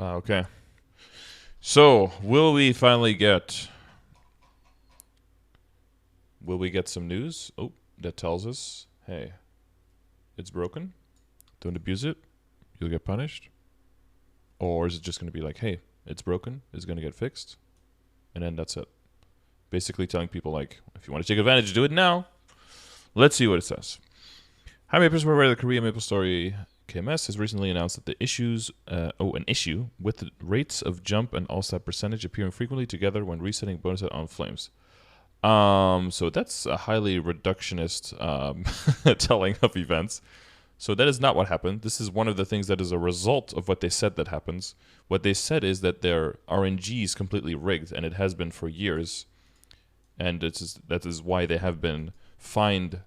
Okay. So, will we finally get... Will we get some news? Oh, that tells us, hey, it's broken. Don't abuse it. You'll get punished. Or is it just going to be like, hey, it's broken. It's going to get fixed. And then that's it. Basically telling people, like, if you want to take advantage, do it now. Let's see what it says. Hi, Mapers. We're ready. The Korea MapleStory KMS has recently announced that the an issue with the rates of jump and all-stat percentage appearing frequently together when resetting bonus set on flames. So that's a highly reductionist telling of events. So that is not what happened. This is one of the things that is a result of what they said that happens. What they said is that their RNG is completely rigged, and it has been for years. And that is why they have been fined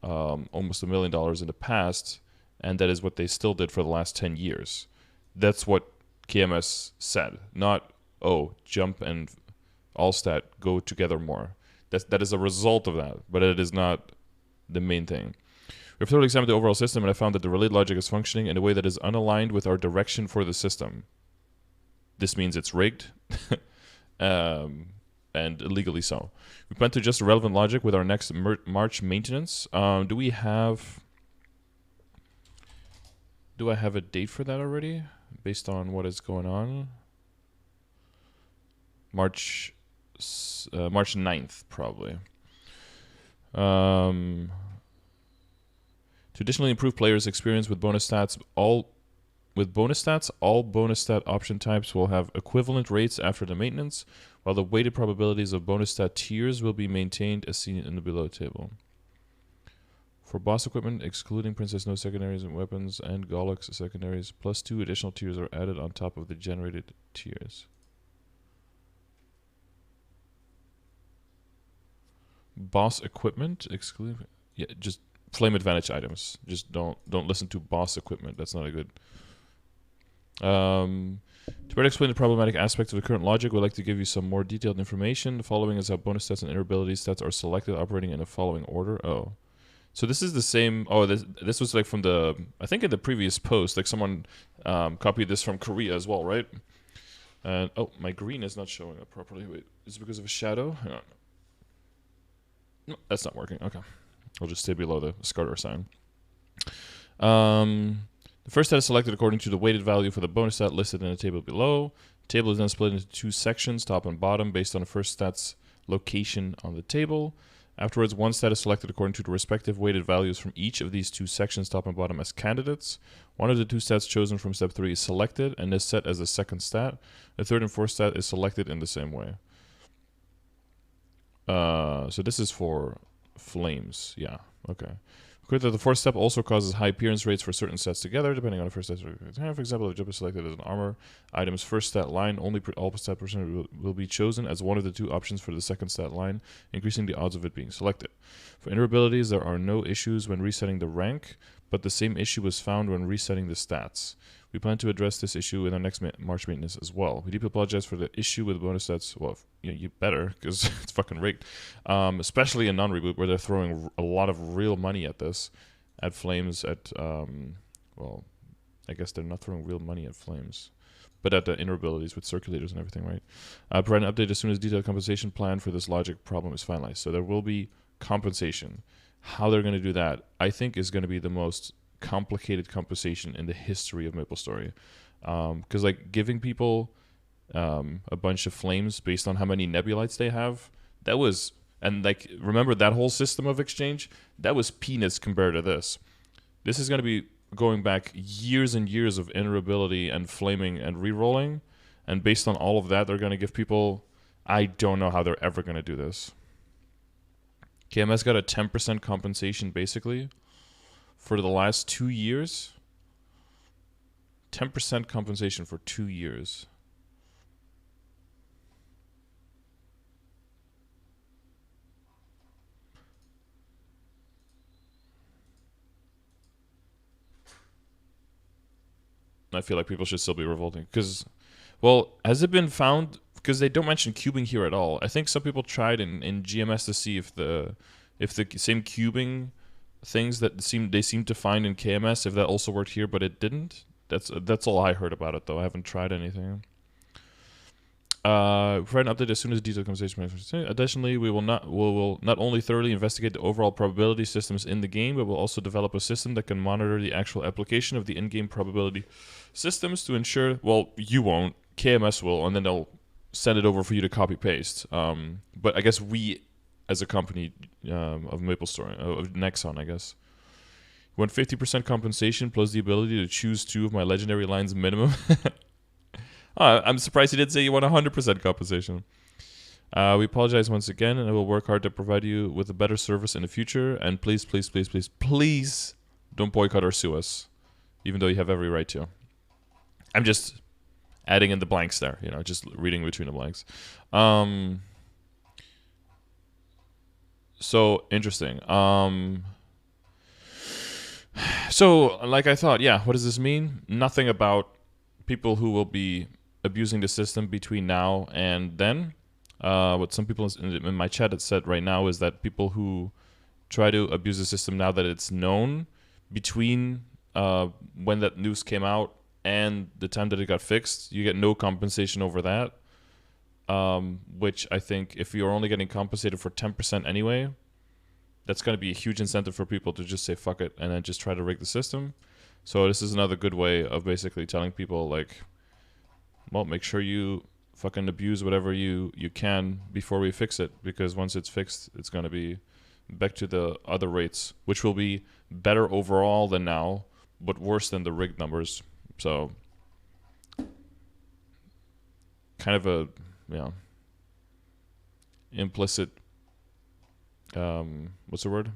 almost $1 million in the past, and that is what they still did for the last 10 years. That's what KMS said, not, oh, jump and all-stat go together more. That is a result of that, but it is not the main thing. We've thoroughly examined the overall system, and I found that the related logic is functioning in a way that is unaligned with our direction for the system. This means it's rigged, and illegally so. We plan to adjust the relevant logic with our next March maintenance. Do I have a date for that already, based on what is going on? March 9th, probably. To additionally improve players' experience with bonus stats, all bonus stat option types will have equivalent rates after the maintenance, while the weighted probabilities of bonus stat tiers will be maintained as seen in the below table. For boss equipment, excluding Princess No secondaries and weapons and Golux secondaries, plus 2 additional tiers are added on top of the generated tiers. Boss equipment, excluding... Yeah, just... Flame advantage items. Just don't listen to boss equipment. That's not a good. To better explain the problematic aspects of the current logic, we'd like to give you some more detailed information. The following is how bonus stats and inner-ability stats are selected, operating in the following order. Oh, so this is the same. Oh, this was like from the, I think in the previous post, like someone copied this from Korea as well, right? And oh, my green is not showing up properly. Wait, is it because of a shadow? Hang on. No, that's not working. Okay. I'll just stay below the Scardor sign. The first stat is selected according to the weighted value for the bonus stat listed in the table below. The table is then split into 2 sections, top and bottom, based on the first stat's location on the table. Afterwards, one stat is selected according to the respective weighted values from each of these 2 sections, top and bottom, as candidates. One of the 2 stats chosen from step 3 is selected and is set as the second stat. The third and fourth stat is selected in the same way. So this is for... flames, yeah, okay. Clear that the fourth step also causes high appearance rates for certain stats together, depending on the first stat. For example, if jump is selected as an armor item's first stat line, only all stat percent will be chosen as one of the 2 options for the second stat line, increasing the odds of it being selected. For inner abilities, there are no issues when resetting the rank, but the same issue was found when resetting the stats. We plan to address this issue in our next March maintenance as well. We deeply apologize for the issue with bonus stats. Well, you better, because it's fucking rigged. Especially in non-reboot, where they're throwing a lot of real money at this. At Flames, well, I guess they're not throwing real money at Flames. But at the inner abilities with circulators and everything, right? Provide an update as soon as detailed compensation plan for this logic problem is finalized. So there will be compensation. How they're going to do that, I think, is going to be the most complicated compensation in the history of MapleStory, because like giving people a bunch of flames based on how many nebulites they have, that was, and like remember that whole system of exchange, that was peanuts compared to this. This is going to be going back years and years of inner ability and flaming and re-rolling, and based on all of that, they're going to give people, I don't know how they're ever going to do this. KMS got a 10% compensation basically for the last 2 years. 10% compensation for 2 years. I feel like people should still be revolting because, well, has it been found? Because they don't mention cubing here at all. I think some people tried in GMS to see if the same cubing things that they seem to find in KMS, if that also worked here, but it didn't. That's all I heard about it, though. I haven't tried anything. Provide an update as soon as detailed conversation. Additionally, we will not only thoroughly investigate the overall probability systems in the game, but we'll also develop a system that can monitor the actual application of the in-game probability systems to ensure. Well, you won't. KMS will, and then they'll send it over for you to copy paste. But I guess we, as a company of MapleStory, of Nexon, I guess, want 50% compensation plus the ability to choose 2 of my legendary lines minimum. I'm surprised you didn't say you want 100% compensation. We apologize once again, and I will work hard to provide you with a better service in the future. And please, please, please, please, please don't boycott or sue us, even though you have every right to. I'm just adding in the blanks there, just reading between the blanks. So interesting. So like I thought, yeah, what does this mean? Nothing about people who will be abusing the system between now and then. What some people in my chat had said right now is that people who try to abuse the system now that it's known, between when that news came out and the time that it got fixed, you get no compensation over that. Which I think if you're only getting compensated for 10% anyway, that's going to be a huge incentive for people to just say fuck it and then just try to rig the system. So this is another good way of basically telling people, like, well, make sure you fucking abuse whatever you can before we fix it, because once it's fixed, it's going to be back to the other rates, which will be better overall than now, but worse than the rigged numbers. So kind of a, implicit, what's the word?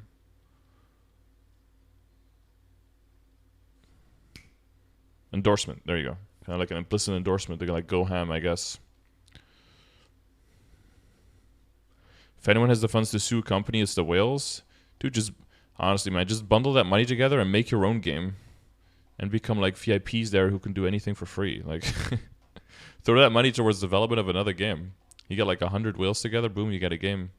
Endorsement. There you go. Kind of like an implicit endorsement. They're gonna go ham, I guess. If anyone has the funds to sue a company, it's the whales. Dude, just honestly, man, just bundle that money together and make your own game, and become like VIPs there who can do anything for free. Like, throw that money towards development of another game. You get like 100 whales together, boom, you get a game.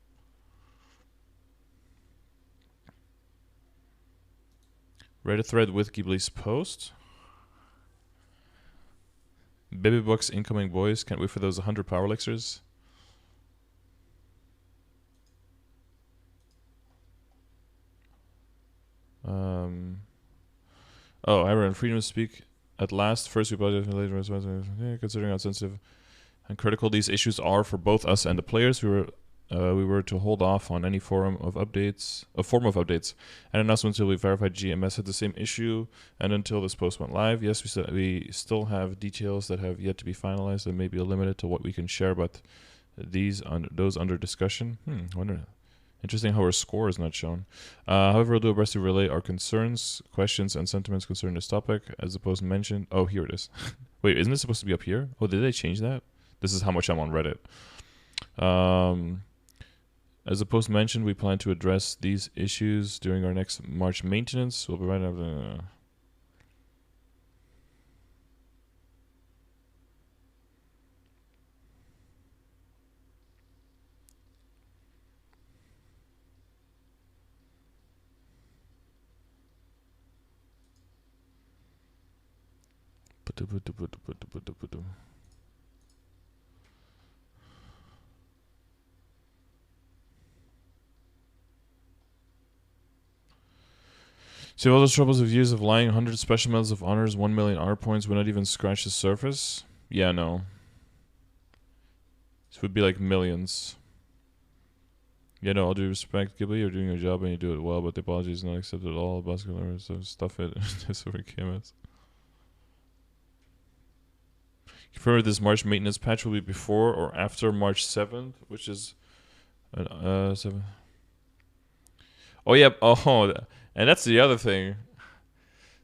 Reddit thread with Ghibli's post. Baby Bucks incoming boys. Can't wait for those 100 power elixirs. Oh, I ran freedom to speak at last. First, we apologize for later. Considering how sensitive and critical these issues are for both us and the players, we were to hold off on any form of updates and announcements until we verified GMS had the same issue and until this post went live. Yes, we still have details that have yet to be finalized and may be limited to what we can share, but those under discussion. Wonder. Interesting how our score is not shown. However, we'll do our best to relay our concerns, questions, and sentiments concerning this topic, as opposed mentioned. Oh, here it is. Wait, isn't it supposed to be up here? Oh, did they change that? This is how much I'm on Reddit. As the post mentioned, we plan to address these issues during our next March maintenance. We'll provide so all those troubles of years of lying, 100 special medals of honors, 1 million honor points would not even scratch the surface? Yeah, no. This would be like millions. Yeah, no, all due respect, Ghibli, you're doing your job and you do it well, but the apology is not accepted at all. Basketball, so stuff it. Just over KMS. Confirm this March maintenance patch will be before or after March 7th, which is 7. Oh, yeah. Oh, and that's the other thing.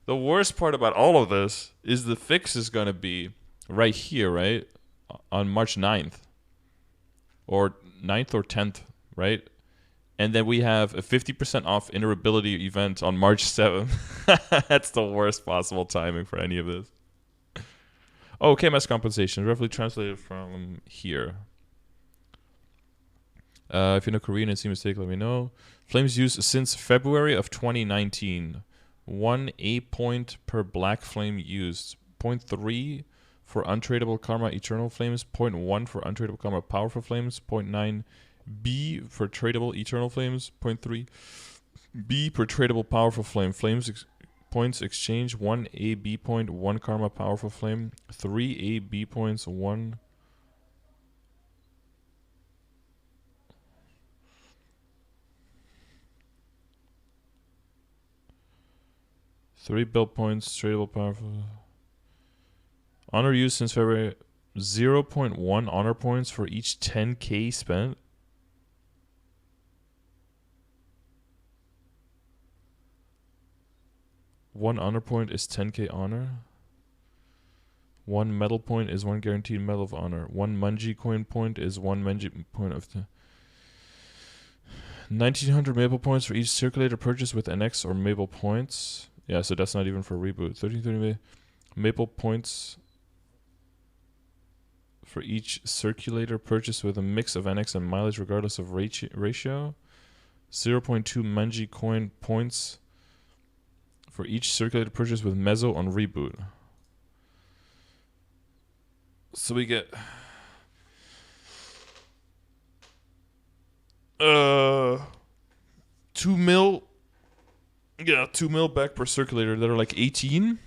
The worst part about all of this is the fix is going to be right here, right? On March 9th. Or 9th or 10th, right? And then we have a 50% off interability event on March 7th. That's the worst possible timing for any of this. Oh, KMS compensation, roughly translated from here. If you know Korean and see a mistake, let me know. Flames used since February of 2019. 1 A point per black flame used. 0.3 for untradeable karma eternal flames. 0.1 for untradeable karma powerful flames. 0.9 B for tradable eternal flames. 0.3 B per tradable powerful flame. Points exchange 1 A B point, 1 karma powerful flame. 3 A B points, 1. Three build points, tradable powerful. Honor used since February. 0.1 honor points for each 10k spent. One honor point is 10k honor. 1 metal point is 1 guaranteed medal of honor. 1 Munji coin point is 1 Munji point of the 1900 Maple points for each circulator purchase with NX or Maple points. Yeah, so that's not even for reboot. 1330 Maple points for each circulator purchase with a mix of NX and mileage regardless of ratio. 0.2 Munji coin points for each circulator purchase with Mezzo on reboot. So we get 2 mil. Yeah, 2 mil back per circulator that are like 18.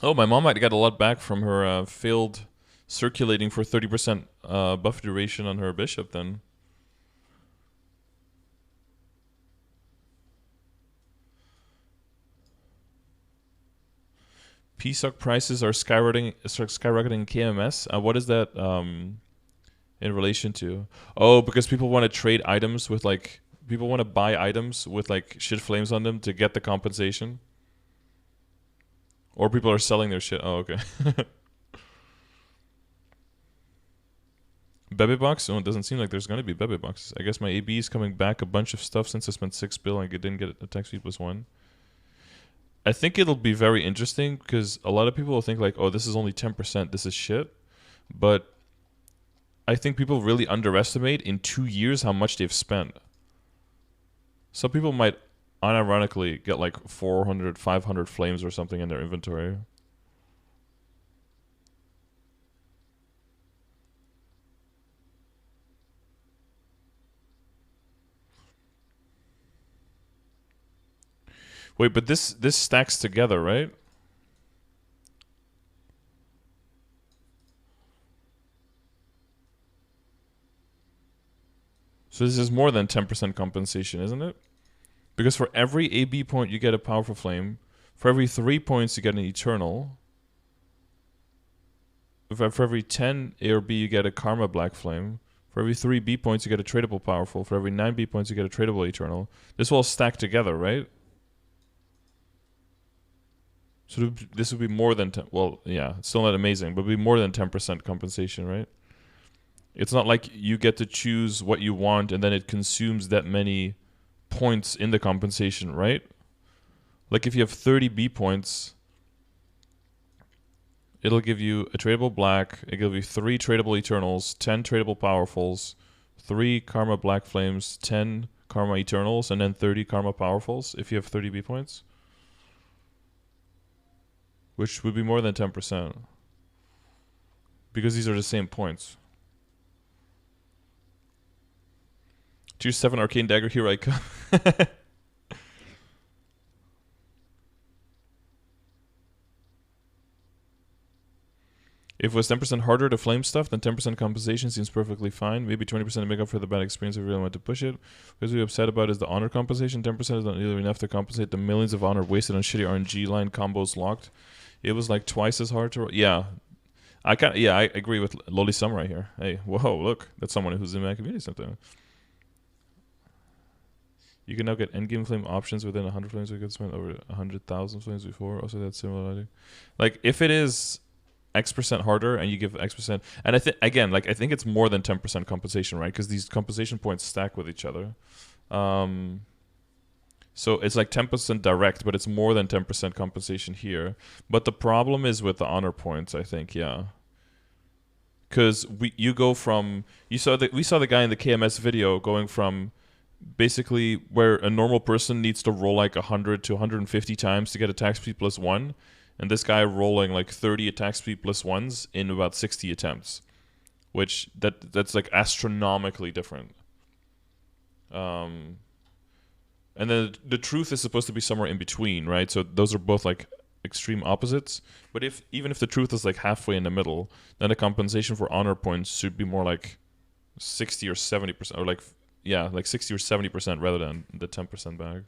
Oh, my mom might have got a lot back from her failed circulating for 30% buff duration on her bishop then. PSOC prices are skyrocketing KMS. What is that in relation to? Oh, because people want to trade items with like... People want to buy items with like shit flames on them to get the compensation. Or people are selling their shit. Oh, okay. Bebe box? Oh, it doesn't seem like there's going to be Bebe boxes. I guess my AB is coming back a bunch of stuff since I spent 6 bill and I didn't get attack speed +1. I think it'll be very interesting because a lot of people will think like, oh, this is only 10%. This is shit. But I think people really underestimate in 2 years how much they've spent. Some people might unironically get like 400, 500 flames or something in their inventory. Wait, but this stacks together, right? So this is more than 10% compensation, isn't it? Because for every AB point, you get a powerful flame. For every 3 points, you get an eternal. For every 10 A or B, you get a karma black flame. For every 3 B points, you get a tradable powerful. For every 9 B points, you get a tradable eternal. This will all stack together, right? So this would be more than 10. Well, yeah, it's still not amazing, but it would be more than 10% compensation, right? It's not like you get to choose what you want and then it consumes that many points in the compensation, right? Like if you have 30 B points, it'll give you a tradable black, it'll give you 3 tradable eternals, 10 tradable powerfuls, 3 karma black flames, 10 karma eternals, and then 30 karma powerfuls if you have 30 B points. Which would be more than 10%. Because these are the same points. Tier 7 Arcane Dagger, here I come. If it was 10% harder to flame stuff, then 10% compensation seems perfectly fine. Maybe 20% to make up for the bad experience if you really want to push it. What we're upset about is the honor compensation. 10% is not nearly enough to compensate the millions of honor wasted on shitty RNG line combos locked. It was like twice as hard to... Yeah. I agree with Loli Samurai here. Hey, whoa, look. That's someone who's in my community sometimes. You can now get endgame flame options within 100 flames. We could spend over 100,000 flames before. Also, that's similar logic. Like, if it is X% harder and you give X%... And I think, again, like, I think it's more than 10% compensation, right? Because these compensation points stack with each other. So it's like 10% direct, but it's more than 10% compensation here. But the problem is with the honor points, I think, yeah. Because we saw the guy in the KMS video going from basically where a normal person needs to roll like 100 to 150 times to get attack speed plus 1, and this guy rolling like 30 attack speed plus 1s in about 60 attempts, which that's like astronomically different. And then the truth is supposed to be somewhere in between, right? So those are both like extreme opposites. But even if the truth is like halfway in the middle, then the compensation for honor points should be more like 60 or 70%, or like 60 or 70% rather than the 10% bag.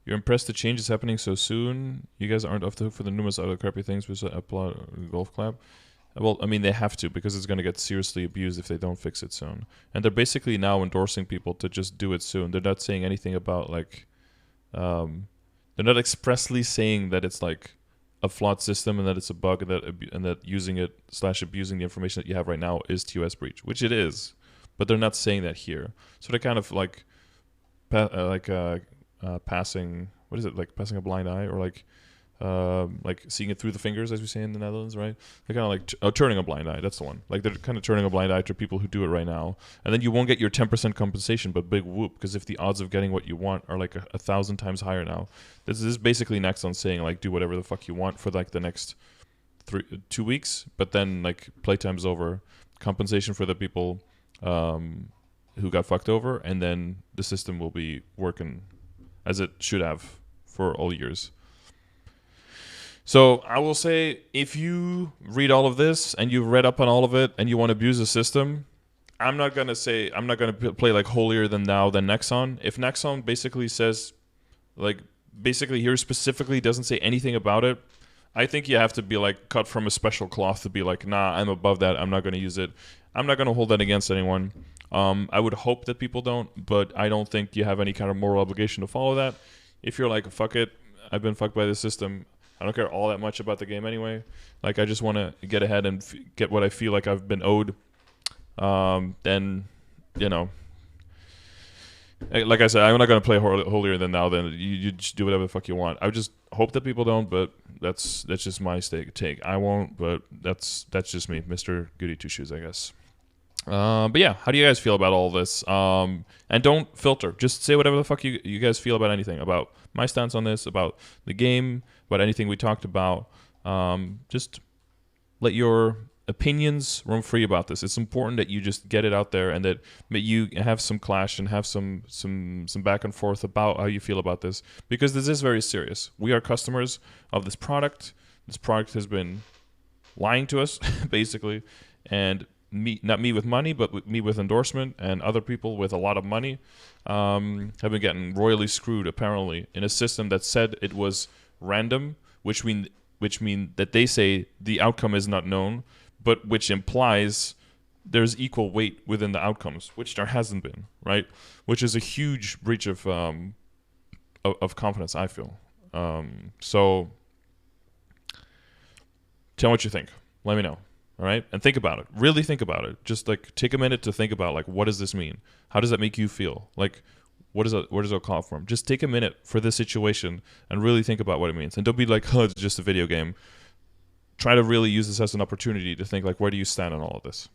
You're impressed the change is happening so soon? You guys aren't off the hook for the numerous other crappy things with the applaud golf clap? Well, I mean, they have to, because it's going to get seriously abused if they don't fix it soon. And they're basically now endorsing people to just do it soon. They're not saying anything about, like, they're not expressly saying that it's, like, a flawed system and that it's a bug and that using it / abusing the information that you have right now is TOS breach, which it is. But they're not saying that here. So they're kind of, like, passing, what is it, like passing a blind eye, or like seeing it through the fingers, as we say in the Netherlands, right? They're kind of like turning a blind eye. That's the one. Like they're kind of turning a blind eye to people who do it right now, and then you won't get your 10% compensation, but big whoop, because if the odds of getting what you want are like 1,000 times higher now, this is basically Nexon saying like do whatever the fuck you want for like the next 2 weeks, but then like playtime's over, compensation for the people who got fucked over, and then the system will be working as it should have for all years. So I will say, if you read all of this and you've read up on all of it and you want to abuse the system, I'm not going to play like holier than thou than Nexon. If Nexon basically says, like, basically here specifically doesn't say anything about it, I think you have to be like cut from a special cloth to be like, nah, I'm above that. I'm not going to use it. I'm not going to hold that against anyone. I would hope that people don't, but I don't think you have any kind of moral obligation to follow that. If you're like, fuck it, I've been fucked by this system, I don't care all that much about the game anyway, like I just want to get ahead and get what I feel like I've been owed, then, you know, like I said, I'm not going to play holier than thou. Then you just do whatever the fuck you want. I just hope that people don't, but that's just my take. I won't, but that's just me, Mr. Goody Two Shoes, I guess. But yeah, how do you guys feel about all this? And don't filter. Just say whatever the fuck you guys feel about anything, about my stance on this, about the game, about anything we talked about. Just let your opinions roam free about this. It's important that you just get it out there, and that you have some clash and have some back and forth about how you feel about this, because this is very serious. We are customers of this product. This product has been lying to us, basically, and not me with money, but me with endorsement, and other people with a lot of money have been getting royally screwed, apparently, in a system that said it was random, which mean that they say the outcome is not known, but which implies there's equal weight within the outcomes, which there hasn't been, right? Which is a huge breach of confidence, I feel. So tell me what you think. Let me know. All right, and think about it. Really think about it. Just like take a minute to think about, like, what does this mean? How does that make you feel? Like, where does it call from? Just take a minute for this situation and really think about what it means. And don't be like, oh, it's just a video game. Try to really use this as an opportunity to think, like, where do you stand on all of this?